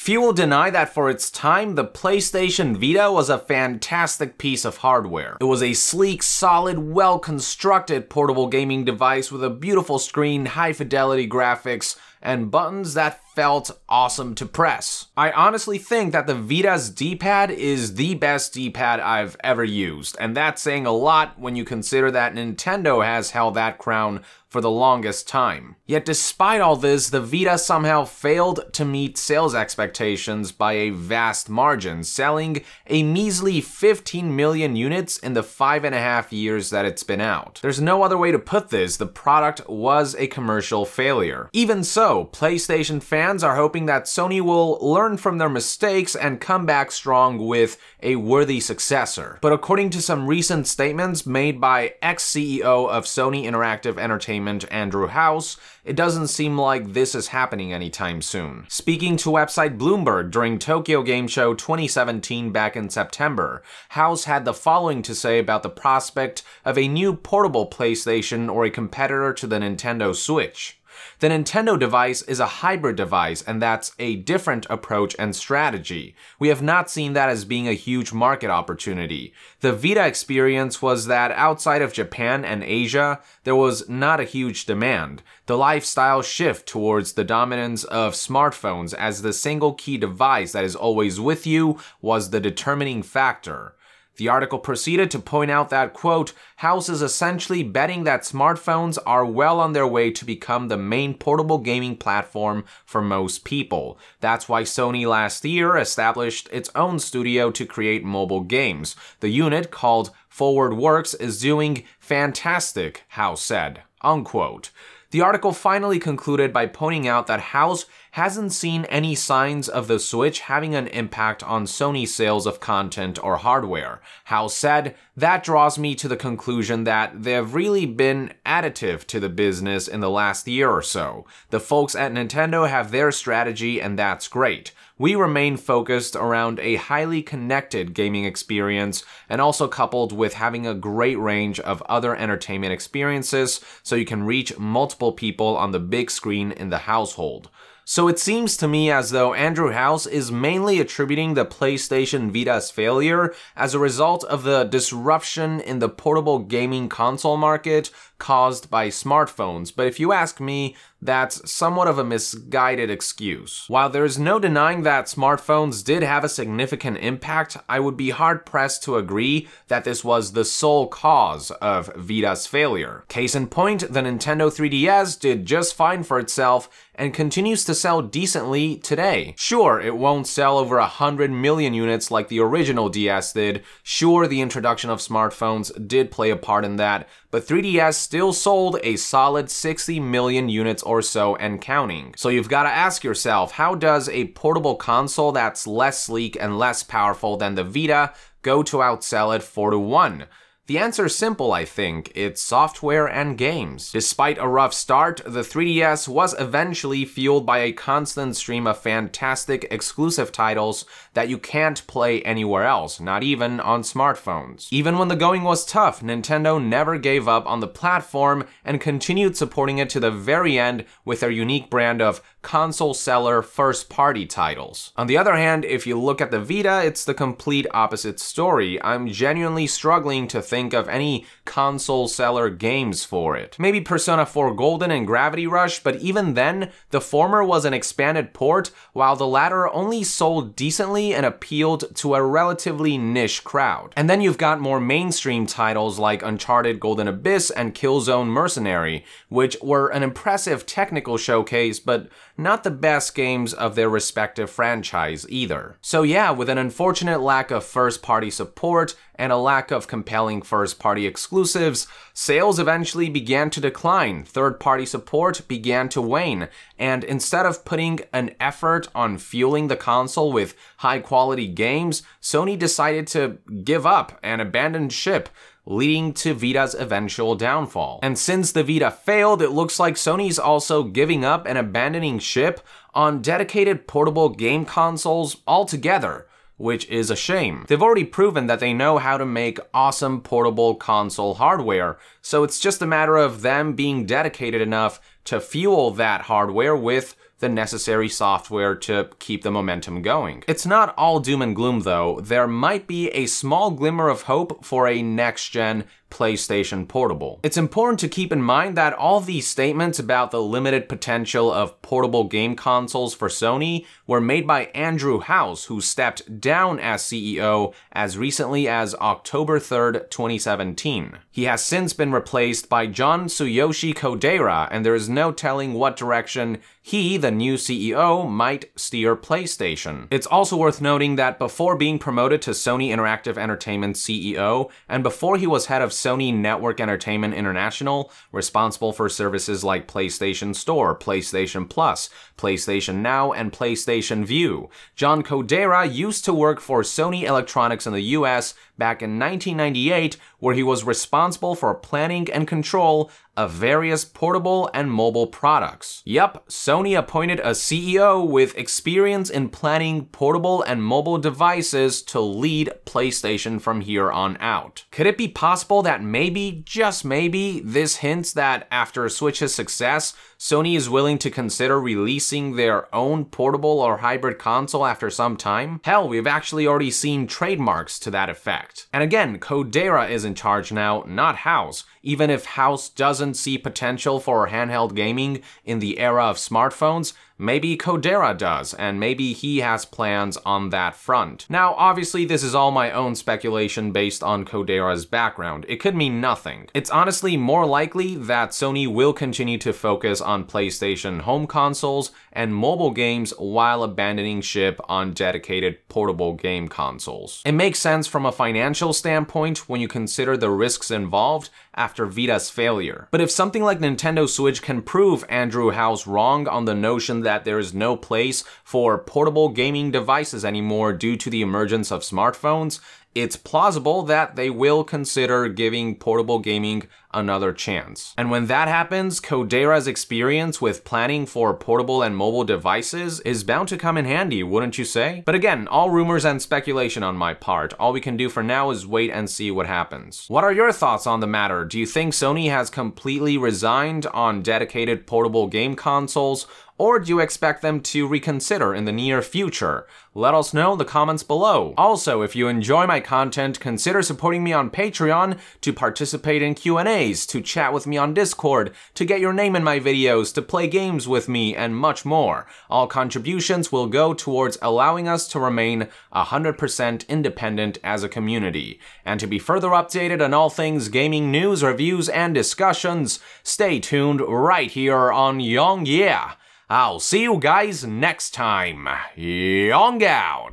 Few will deny that for its time, the PlayStation Vita was a fantastic piece of hardware. It was a sleek, solid, well-constructed portable gaming device with a beautiful screen, high-fidelity graphics, and buttons that felt awesome to press. I honestly think that the Vita's D-pad is the best D-pad I've ever used, and that's saying a lot when you consider that Nintendo has held that crown for the longest time. Yet despite all this, the Vita somehow failed to meet sales expectations by a vast margin, selling a measly 15 million units in the 5.5 years that it's been out. There's no other way to put this, the product was a commercial failure. Even so, PlayStation fans are hoping that Sony will learn from their mistakes and come back strong with a worthy successor. But according to some recent statements made by ex-CEO of Sony Interactive Entertainment, Andrew House, it doesn't seem like this is happening anytime soon. Speaking to website Bloomberg during Tokyo Game Show 2017 back in September, House had the following to say about the prospect of a new portable PlayStation or a competitor to the Nintendo Switch. The Nintendo device is a hybrid device, and that's a different approach and strategy. We have not seen that as being a huge market opportunity. The Vita experience was that outside of Japan and Asia, there was not a huge demand. The lifestyle shift towards the dominance of smartphones as the single key device that is always with you was the determining factor. The article proceeded to point out that, quote, House is essentially betting that smartphones are well on their way to become the main portable gaming platform for most people. That's why Sony last year established its own studio to create mobile games. The unit, called Forward Works, is doing fantastic, House said, unquote. The article finally concluded by pointing out that House hasn't seen any signs of the Switch having an impact on Sony's sales of content or hardware. House said, that draws me to the conclusion that they've really been additive to the business in the last year or so. The folks at Nintendo have their strategy, and that's great. We remain focused around a highly connected gaming experience and also coupled with having a great range of other entertainment experiences so you can reach multiple people on the big screen in the household. So it seems to me as though Andrew House is mainly attributing the PlayStation Vita's failure as a result of the disruption in the portable gaming console market caused by smartphones, but if you ask me, that's somewhat of a misguided excuse. While there's no denying that smartphones did have a significant impact, I would be hard-pressed to agree that this was the sole cause of Vita's failure. Case in point, the Nintendo 3DS did just fine for itself and continues to sell decently today. Sure, it won't sell over 100 million units like the original DS did. Sure, the introduction of smartphones did play a part in that, but 3DS still sold a solid 60 million units or so and counting. So you've got to ask yourself, how does a portable console that's less sleek and less powerful than the Vita go to outsell it 4-1? The answer is simple, I think. It's software and games. Despite a rough start, the 3DS was eventually fueled by a constant stream of fantastic exclusive titles that you can't play anywhere else, not even on smartphones. Even when the going was tough, Nintendo never gave up on the platform and continued supporting it to the very end with their unique brand of console seller first-party titles. On the other hand, if you look at the Vita, it's the complete opposite story. I'm genuinely struggling to think of any console seller games for it. Maybe Persona 4 Golden and Gravity Rush, but even then, the former was an expanded port, while the latter only sold decently and appealed to a relatively niche crowd. And then you've got more mainstream titles like Uncharted Golden Abyss and Killzone Mercenary, which were an impressive technical showcase, but not the best games of their respective franchise either. So yeah, with an unfortunate lack of first-party support and a lack of compelling first-party exclusives, sales eventually began to decline, third-party support began to wane, and instead of putting an effort on fueling the console with high-quality games, Sony decided to give up and abandon ship, leading to Vita's eventual downfall. And since the Vita failed, it looks like Sony's also giving up and abandoning ship on dedicated portable game consoles altogether, which is a shame. They've already proven that they know how to make awesome portable console hardware, so it's just a matter of them being dedicated enough to fuel that hardware with the necessary software to keep the momentum going. It's not all doom and gloom though. There might be a small glimmer of hope for a next-gen PlayStation Portable. It's important to keep in mind that all these statements about the limited potential of portable game consoles for Sony were made by Andrew House, who stepped down as CEO as recently as October 3rd, 2017. He has since been replaced by Tsuyoshi Kodaira, and there is no telling what direction he, the new CEO, might steer PlayStation. It's also worth noting that before being promoted to Sony Interactive Entertainment CEO, and before he was head of Sony Network Entertainment International, responsible for services like PlayStation Store, PlayStation Plus, PlayStation Now, and PlayStation Vue, John Kodaira used to work for Sony Electronics in the US back in 1998, where he was responsible for planning and control of various portable and mobile products. Yup, Sony appointed a CEO with experience in planning portable and mobile devices to lead PlayStation from here on out. Could it be possible that maybe, just maybe, this hints that after Switch's success, Sony is willing to consider releasing their own portable or hybrid console after some time? Hell, we've actually already seen trademarks to that effect. And again, Kodaira is in charge now, not House. Even if House doesn't see potential for handheld gaming in the era of smartphones, maybe Kodaira does, and maybe he has plans on that front. Now, obviously, this is all my own speculation based on Kodaira's background. It could mean nothing. It's honestly more likely that Sony will continue to focus on PlayStation home consoles and mobile games while abandoning ship on dedicated portable game consoles. It makes sense from a financial standpoint when you consider the risks involved after Vita's failure. But if something like Nintendo Switch can prove Andrew House wrong on the notion that there is no place for portable gaming devices anymore due to the emergence of smartphones, it's plausible that they will consider giving portable gaming another chance. And when that happens, Kodaira's experience with planning for portable and mobile devices is bound to come in handy, wouldn't you say? But again, all rumors and speculation on my part. All we can do for now is wait and see what happens. What are your thoughts on the matter? Do you think Sony has completely resigned on dedicated portable game consoles, or do you expect them to reconsider in the near future? Let us know in the comments below. Also, if you enjoy my content, consider supporting me on Patreon to participate in Q&As, to chat with me on Discord, to get your name in my videos, to play games with me, and much more. All contributions will go towards allowing us to remain 100% independent as a community. And to be further updated on all things gaming news, reviews, and discussions, stay tuned right here on Yong Yeah. I'll see you guys next time. Yong out.